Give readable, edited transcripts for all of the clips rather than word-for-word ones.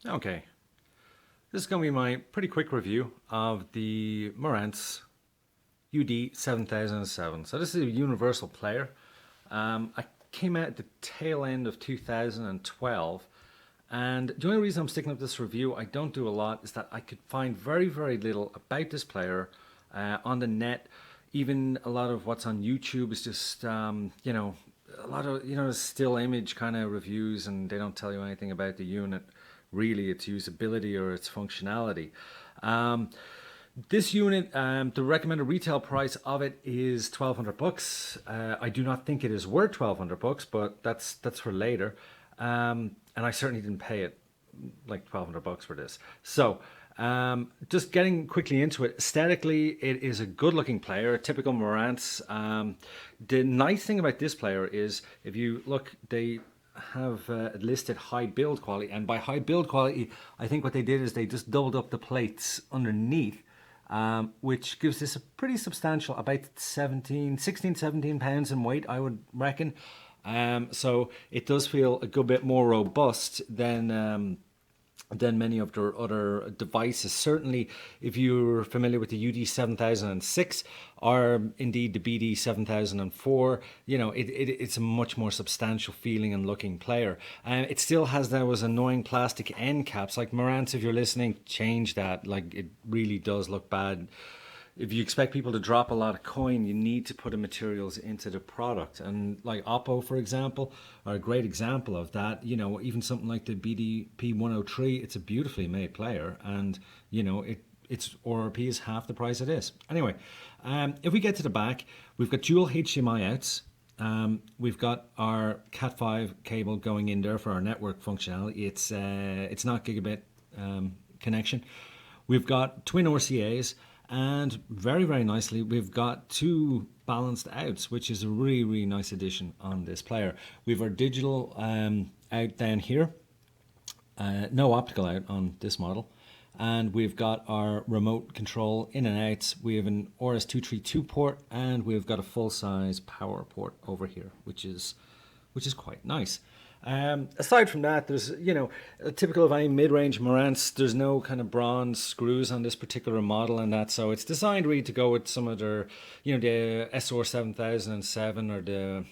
Okay, this is going to be my pretty quick review of the Marantz UD7007. So this is a universal player. I came out at the tail end of 2012, and the only reason I'm sticking up this review, I don't do a lot, is that I could find very, very little about this player on the net. Even a lot of what's on YouTube is just, a lot of, still image kind of reviews, and they don't tell you anything about the unit, really, its usability or its functionality. This unit, the recommended retail price of it is $1,200. I do not think it is worth $1,200, but that's for later. And I certainly didn't pay it like $1,200 for this. So, just getting quickly into it. Aesthetically, it is a good-looking player, a typical Marantz. The nice thing about this player is, if you look, they have listed high build quality, and by high build quality, I think what they did is they just doubled up the plates underneath, which gives this a pretty substantial, about 16, 17 pounds in weight, I would reckon. So it does feel a good bit more robust than many of their other devices. Certainly, if you're familiar with the UD7006 or indeed the BD7004, it's a much more substantial feeling and looking player. It still has those annoying plastic end caps. Like Marantz, if you're listening, change that. Like, it really does look bad. If you expect people to drop a lot of coin, you need to put the materials into the product. And like Oppo, for example, are a great example of that. Even something like the BDP103, it's a beautifully made player, and its ORP is half the price it is. Anyway, if we get to the back, we've got dual HDMI outs. We've got our Cat5 cable going in there for our network functionality. It's not gigabit connection. We've got twin RCAs. And very, very nicely, we've got two balanced outs, which is a really, really nice addition on this player. We've our digital out down here, no optical out on this model. And we've got our remote control in and outs. We have an RS-232 port, and we've got a full-size power port over here, which is quite nice. Aside from that, there's, typical of any mid-range Marantz, there's no kind of bronze screws on this particular model and that, so it's designed really to go with some of their, the SR7007 or the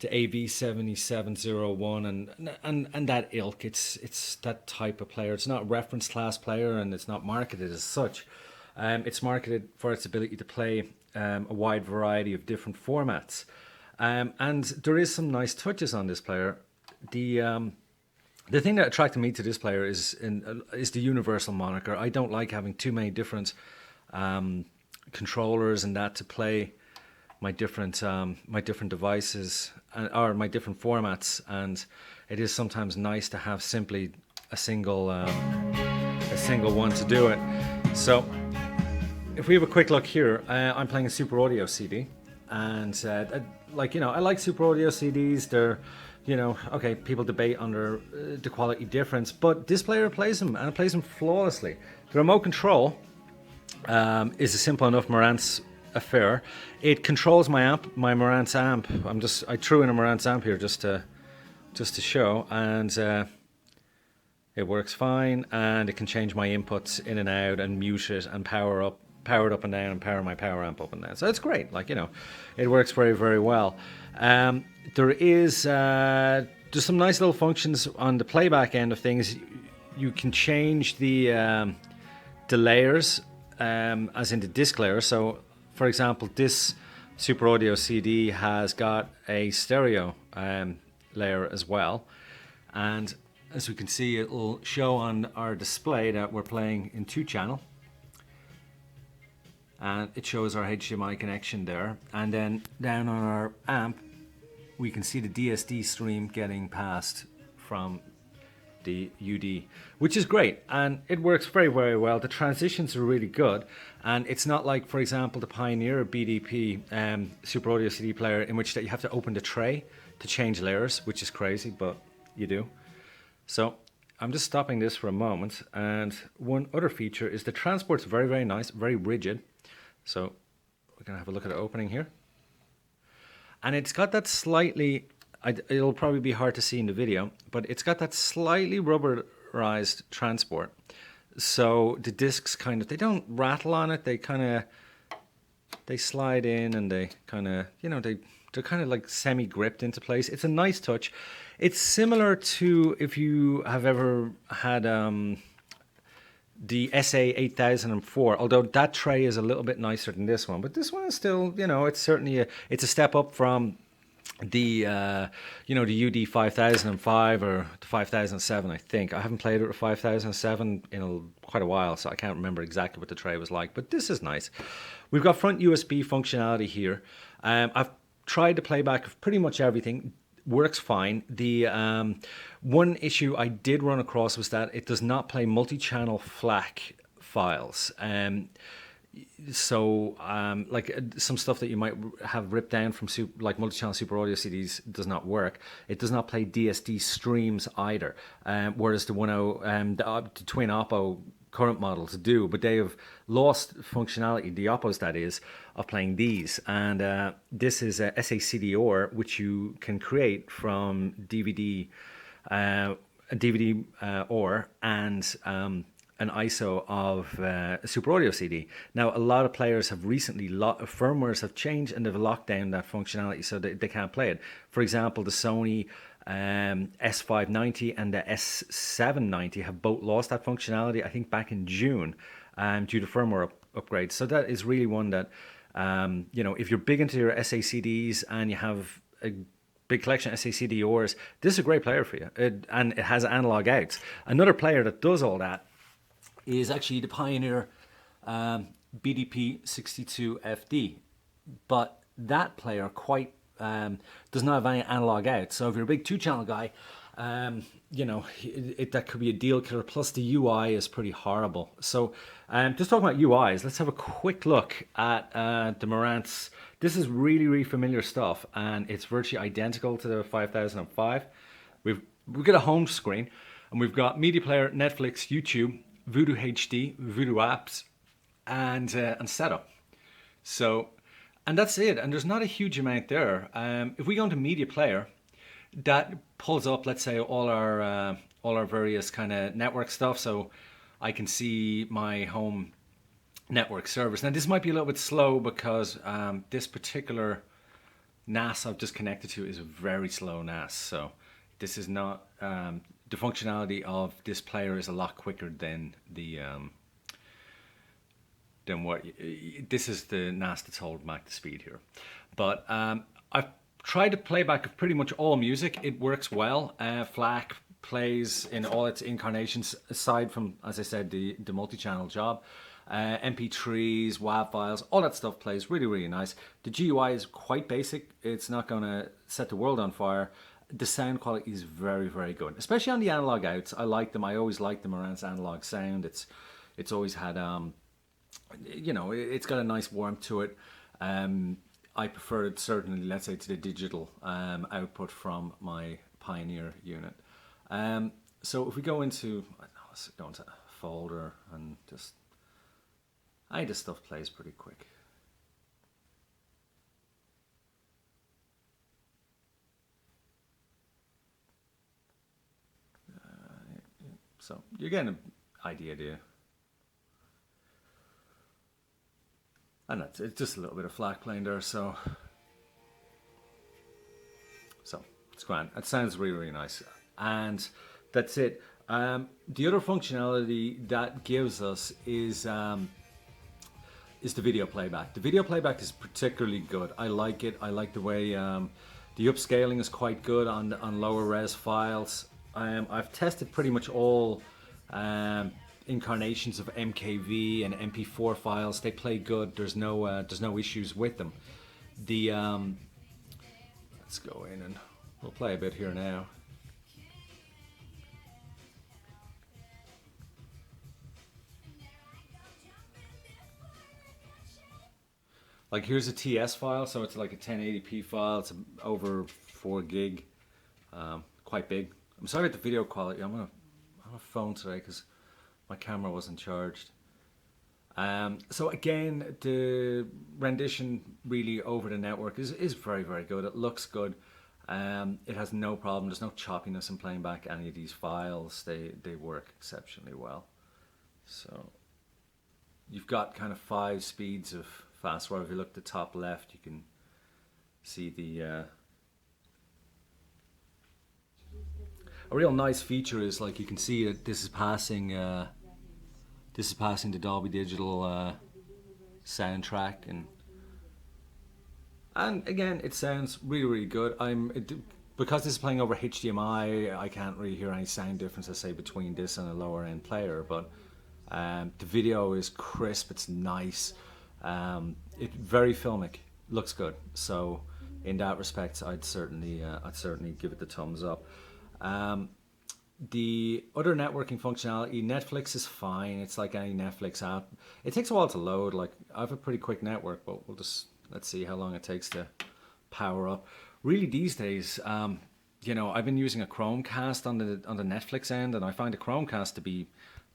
AV7701 and that ilk. It's that type of player. It's not a reference class player, and it's not marketed as such. It's marketed for its ability to play a wide variety of different formats. And there is some nice touches on this player. The thing that attracted me to this player is the universal moniker. I don't like having too many different controllers and that to play my different devices or my different formats. And it is sometimes nice to have simply a single one to do it. So if we have a quick look here, I'm playing a Super Audio CD. And I like Super Audio CDs. They're, okay, people debate on the quality difference, but this player plays them, and it plays them flawlessly. The remote control is a simple enough Marantz affair. It controls my Marantz amp. I threw in a Marantz amp here just to show, and it works fine. And it can change my inputs in and out, and mute it, and power it up and down, and power my power amp up and down. So it's great. It works very, very well. There is there's some nice little functions on the playback end of things. You can change the layers, as in the disc layer. So, for example, this Super Audio CD has got a stereo layer as well, and as we can see, it will show on our display that we're playing in 2-channel. And it shows our HDMI connection there. And then down on our amp, we can see the DSD stream getting passed from the UD, which is great. And it works very, very well. The transitions are really good. And it's not like, for example, the Pioneer BDP Super Audio CD player, in which that you have to open the tray to change layers, which is crazy, but you do. So I'm just stopping this for a moment. And one other feature is the transport's very, very nice, very rigid. So we're going to have a look at the opening here. And it's got that slightly it'll probably be hard to see in the video, but it's got that slightly rubberized transport. So the discs kind of, they don't rattle on it. They kind of, they slide in and they kind of, they're kind of like semi-gripped into place. It's a nice touch. It's similar to if you have ever had the SA8004, although that tray is a little bit nicer than this one. But this one is still, it's certainly it's a step up from the the UD5005 or the 5007. I think I haven't played it with 5007 in quite a while, so I can't remember exactly what the tray was like, but this is nice. We've got front USB functionality here. I've tried the playback of pretty much everything. Works fine. The one issue I did run across was that it does not play multi-channel FLAC files. So some stuff that you might have ripped down from like multi-channel Super Audio CDs does not work. It does not play DSD streams either, whereas the the twin Oppo current models do, but they have lost functionality, the Oppos that is, of playing these. And this is a SACD-OR, which you can create from DVD, a DVD OR and an ISO of a Super Audio CD. Now, a lot of players have recently, firmwares have changed and they've locked down that functionality so they can't play it. For example, the Sony S590 and the S790 have both lost that functionality, I think back in June, due to firmware upgrades. So that is really one that, if you're big into your SACDs and you have a big collection of SACD ORs, this is a great player for you. And it has analog outs. Another player that does all that is actually the Pioneer BDP62FD. But that player does not have any analog out. So if you're a big 2-channel guy, that could be a deal killer. Plus the UI is pretty horrible. So just talking about UIs, let's have a quick look at the Marantz. This is really, really familiar stuff, and it's virtually identical to the 5005. We've got a home screen, and we've got media player, Netflix, YouTube, Voodoo HD, Voodoo apps, and setup. So, and that's it. And there's not a huge amount there. If we go into media player, that pulls up, let's say, all our various kind of network stuff. So I can see my home network service. Now this might be a little bit slow because this particular NAS I've just connected to is a very slow NAS. So this is not, the functionality of this player is a lot quicker than this is the NAS that's holding back the speed here. But I've tried to play back of pretty much all music. It works well. FLAC plays in all its incarnations, aside from, as I said, the multi-channel job. MP3s, WAV files, all that stuff plays really, really nice. The GUI is quite basic. It's not going to set the world on fire. The sound quality is very, very good, especially on the analog outs. I like them. I always like the Marantz analog sound. It's always had, it's got a nice warmth to it. I prefer it certainly, let's say, to the digital output from my Pioneer unit. So if we go into, let's go into a folder and just, this stuff plays pretty quick. So you're getting an idea, do you? And it's just a little bit of FLAC playing there, so it's grand. It sounds really, really nice, and that's it. The other functionality that gives us is the video playback. The video playback is particularly good. I like it. I like the way the upscaling is quite good on lower res files. I've tested pretty much all incarnations of MKV and MP4 files. They play good. There's no issues with them. Let's go in and we'll play a bit here now. Like here's a TS file, so it's like a 1080p file. It's over 4 gig, quite big. I'm sorry about the video quality. I'm on a phone today because my camera wasn't charged. So again, the rendition really over the network is very, very good. It looks good. It has no problem. There's no choppiness in playing back any of these files. They work exceptionally well. So you've got kind of 5 speeds of fast forward. If you look at the top left, you can see the a real nice feature is like you can see that this is passing the Dolby Digital soundtrack, and again it sounds really good. Because this is playing over HDMI, I can't really hear any sound difference, I say, between this and a lower end player, but the video is crisp, it's nice, it's very filmic, looks good. So in that respect, I'd certainly give it the thumbs up. The other networking functionality, Netflix is fine. It's like any Netflix app. It takes a while to load. Like, I have a pretty quick network, but let's see how long it takes to power up. Really, these days, I've been using a Chromecast on the Netflix end, and I find the Chromecast to be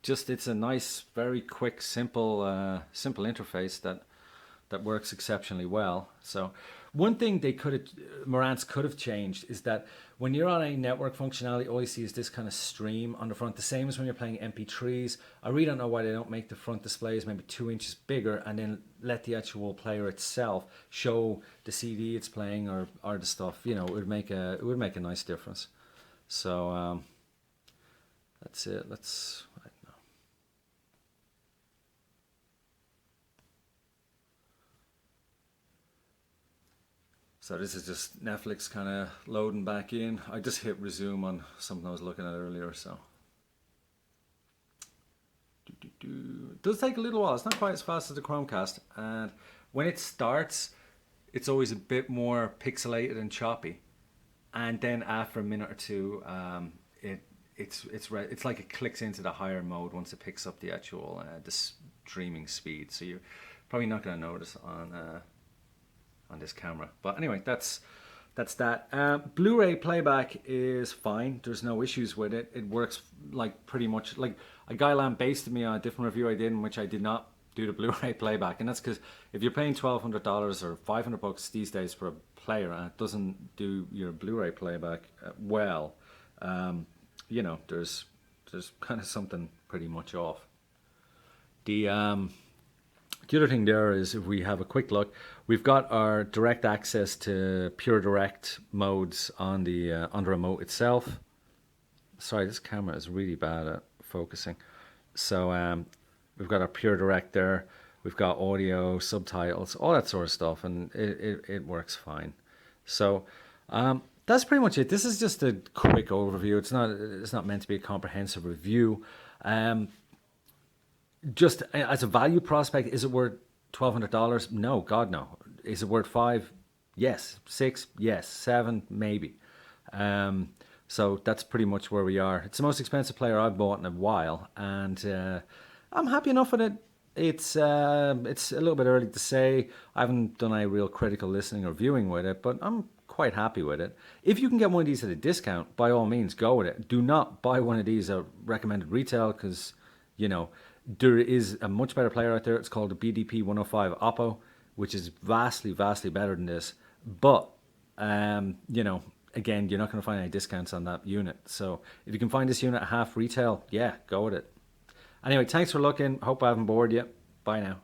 it's a nice, very quick, simple interface that works exceptionally well. So one thing Marantz could have changed is that when you're on a network functionality, all you see is this kind of stream on the front, the same as when you're playing MP3s. I really don't know why they don't make the front displays maybe 2 inches bigger and then let the actual player itself show the CD it's playing or the stuff. It would make a nice difference. So that's it. I don't know. So this is just Netflix kind of loading back in. I just hit resume on something I was looking at earlier, so. It does take a little while. It's not quite as fast as the Chromecast. And when it starts, it's always a bit more pixelated and choppy. And then after a minute or two, it's like it clicks into the higher mode once it picks up the actual the streaming speed. So you're probably not going to notice on this camera. But anyway, that's that. Blu-ray playback is fine. There's no issues with it. It works like pretty much like a guy lambasted me on a different review I did in which I did not do the Blu-ray playback, and that's because if you're paying $1,200 or $500 these days for a player and it doesn't do your Blu-ray playback well, there's kind of something pretty much off. The other thing there is, if we have a quick look, we've got our direct access to pure direct modes on the remote itself. Sorry, this camera is really bad at focusing. So we've got our pure direct there. We've got audio, subtitles, all that sort of stuff, and it works fine. So that's pretty much it. This is just a quick overview. It's not meant to be a comprehensive review. Just as a value prospect, is it worth $1,200? No, God no. Is it worth $5? Yes. $6? Yes. $7? Maybe. So that's pretty much where we are. It's the most expensive player I've bought in a while, and I'm happy enough with it. It's a little bit early to say. I haven't done any real critical listening or viewing with it, but I'm quite happy with it. If you can get one of these at a discount, by all means, go with it. Do not buy one of these at recommended retail because, there is a much better player out there. It's called the BDP 105 Oppo, which is vastly better than this. But, again, you're not going to find any discounts on that unit. So if you can find this unit at half retail, yeah, go with it. Anyway, thanks for looking. Hope I haven't bored you. Bye now.